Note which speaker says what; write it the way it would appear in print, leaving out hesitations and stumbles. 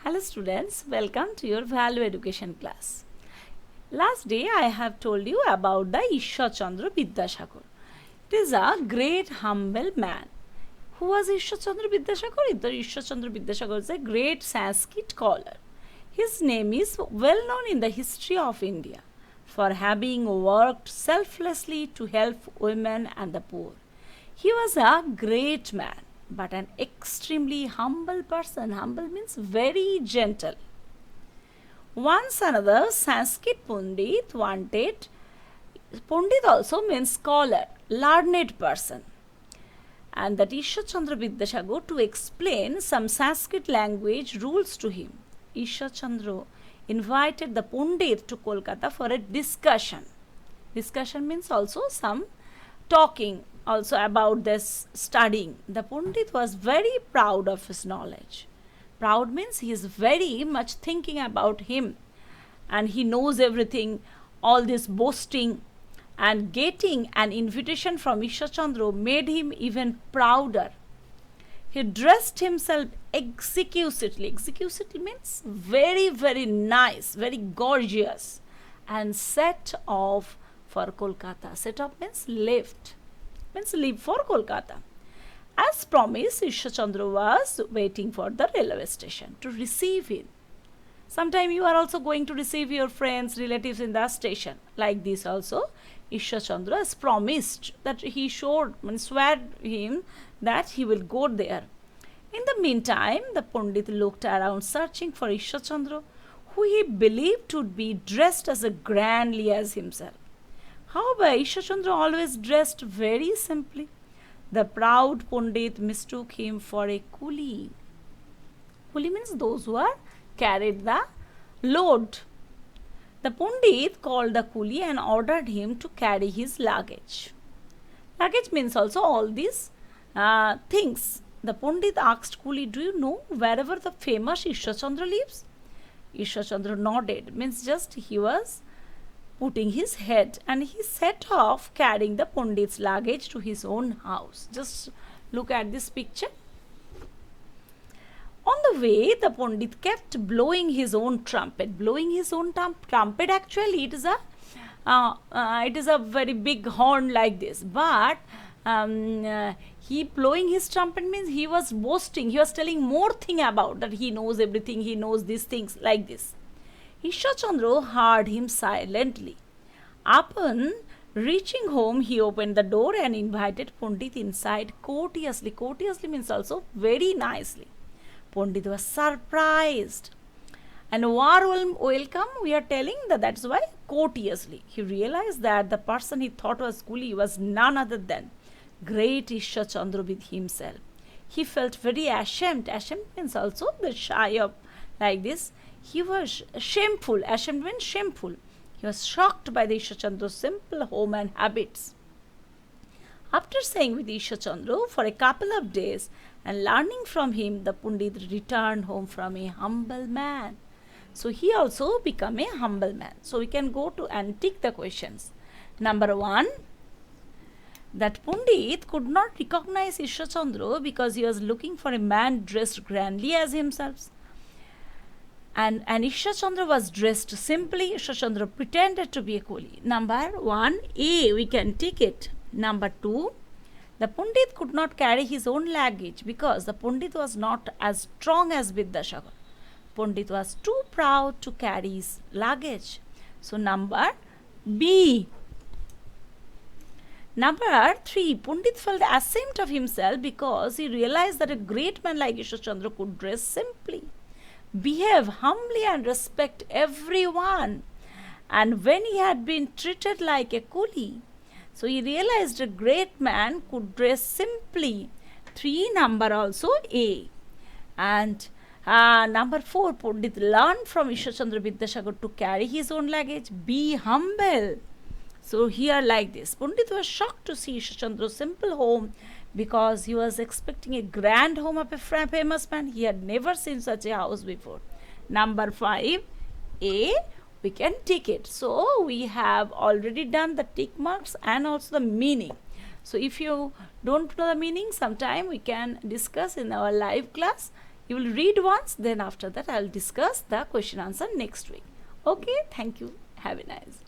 Speaker 1: Hello students, welcome to your value education class. Last day I have told you about the Ishwar Chandra Vidyashagar. It is a great humble man. Who was Ishwar Chandra Vidyashagar? The Ishwar Chandra Vidyashagar is a great Sanskrit scholar. His name is well known in the history of India for having worked selflessly to help women and the poor. He was a great man, but an extremely humble person. Humble means very gentle. Once another Sanskrit Pundit wanted, Pundit also means scholar, learned person. And that Ishwar Chandra Vidyashagar to explain some Sanskrit language rules to him. Ishwar Chandra invited the Pundit to Kolkata for a discussion. Discussion means also some talking also about this studying. The Pundit was very proud of his knowledge. Proud means he is very much thinking about him and he knows everything. All this boasting and getting an invitation from Ishwar Chandra made him even prouder. He dressed himself exquisitely. Exquisitely means very, very nice, very gorgeous, and set off for Kolkata. Set off means left, means leave for Kolkata. As promised, Ishwar Chandra was waiting for the railway station to receive him. Sometime you are also going to receive your friends, relatives in the station. Like this also, Ishwar Chandra has promised that he swore him that he will go there. In the meantime, the Pandit looked around searching for Ishwar Chandra, who he believed would be dressed as grandly as himself. However, Ishwar Chandra always dressed very simply. The proud Pandit mistook him for a coolie. Coolie means those who are carried the load. The Pandit called the coolie and ordered him to carry his luggage. Luggage means also all these things. The Pandit asked coolie, "Do you know wherever the famous Ishwar Chandra lives?" Ishwar Chandra nodded, means just he was putting his head, and he set off carrying the Pandit's luggage to his own house. Just look at this picture. On the way, the Pandit kept blowing his own trumpet. Blowing his own trumpet, actually it is a very big horn like this, but he blowing his trumpet means he was boasting, he was telling more thing about that he knows everything, he knows these things like this. Ishwar Chandra heard him silently. Upon reaching home, he opened the door and invited Pandit inside courteously. Courteously means also very nicely. Pandit was surprised. And warm welcome, we are telling that's why courteously. He realized that the person he thought was coolie was none other than great Ishwar Chandra with himself. He felt very ashamed. Ashamed means also the shy of like this. He was shameful. Ashamed means shameful. He was shocked by the Ishwar Chandra's simple home and habits. After staying with Ishwar Chandra for a couple of days and learning from him, the Pandit returned home from a humble man. So he also became a humble man. So we can go to and take the questions. Number 1, that Pandit could not recognize Ishwar Chandra because he was looking for a man dressed grandly as himself. And Ishwar Chandra was dressed simply. Ishwar Chandra pretended to be a coolie. Number 1, A, we can take it. Number 2, the Pandit could not carry his own luggage because the Pandit was not as strong as Vidyashagar. Pandit was too proud to carry his luggage. So number B. Number 3, Pandit felt ashamed of himself because he realized that a great man like Ishwar Chandra could dress simply, behave humbly and respect everyone. And when he had been treated like a coolie, so he realized a great man could dress simply. 3, number also A. And number 4, Pandit learned from Ishwar Chandra Vidyashagar to carry his own luggage, be humble. So here like this, Pandit was shocked to see Ishwar Chandra's simple home because he was expecting a grand home of a famous man. He had never seen such a house before. Number 5, A, we can tick it. So we have already done the tick marks and also the meaning. So if you don't know the meaning, sometime we can discuss in our live class. You will read once, then after that I'll discuss the question answer next week. Okay, thank you. Have a nice day.